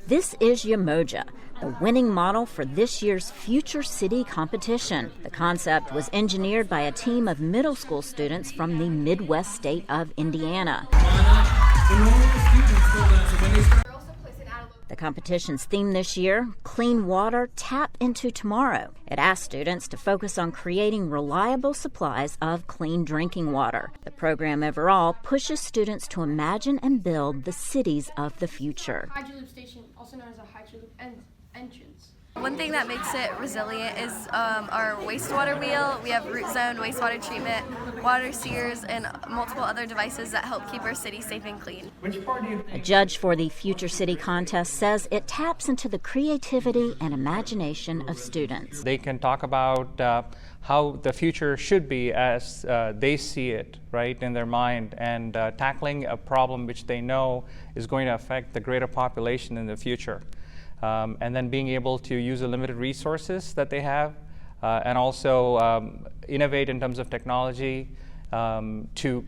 This is Yamoja, the winning model for this year's Future City competition. The concept was engineered by a team of middle school students from the Midwest state of Indiana. The competition's theme this year, Clean Water, Tap into Tomorrow. It asked students to focus on creating reliable supplies of clean drinking water. The program overall pushes students to imagine and build the cities of the future. Hydroloop station, also known as a hydroloop entrance. One thing that makes it resilient is our wastewater wheel. We have root zone, wastewater treatment, water seers, and multiple other devices that help keep our city safe and clean. A judge for the Future City contest says it taps into the creativity and imagination of students. They can talk about how the future should be as they see it, right, in their mind, and tackling a problem which they know is going to affect the greater population in the future. And then being able to use the limited resources that they have and also innovate in terms of technology to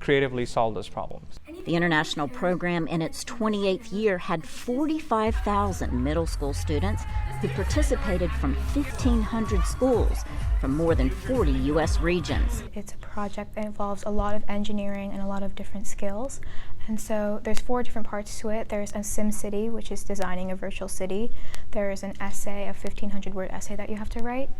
creatively solve those problems. The international program in its 28th year had 45,000 middle school students who participated from 1,500 schools from more than 40 U.S. regions. It's a project that involves a lot of engineering and a lot of different skills. And so there's 4 different parts to it. There's a sim city, which is designing a virtual city. There's an essay, a 1,500-word essay that you have to write.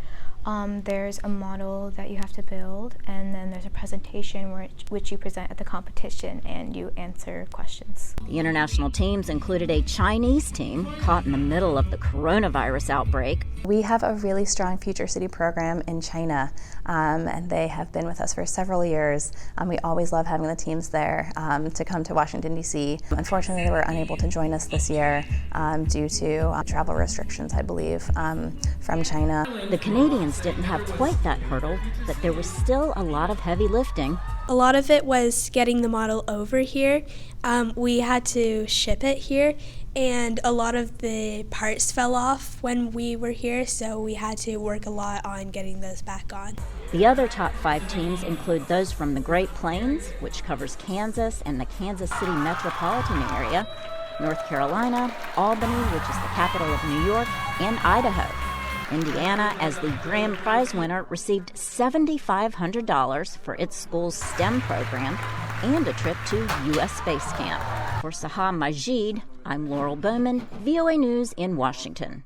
There's a model that you have to build, and then there's a presentation which you present at the competition and you answer questions. The international teams included a Chinese team caught in the middle of the coronavirus outbreak. We have a really strong Future City program in China, and they have been with us for several years. We always love having the teams there to come to Washington, D.C. Unfortunately, they were unable to join us this year due to travel restrictions, I believe, from China. The Canadians didn't have quite that hurdle, but there was still a lot of heavy lifting. A lot of it was getting the model over here. We had to ship it here, and a lot of the parts fell off when we were here, so we had to work a lot on getting those back on. The other top 5 teams include those from the Great Plains, which covers Kansas and the Kansas City metropolitan area, North Carolina, Albany, which is the capital of New York, and Idaho. Indiana, as the grand prize winner, received $7,500 for its school's STEM program and a trip to U.S. Space Camp. For Sahar Majid, I'm Laurel Bowman, VOA News in Washington.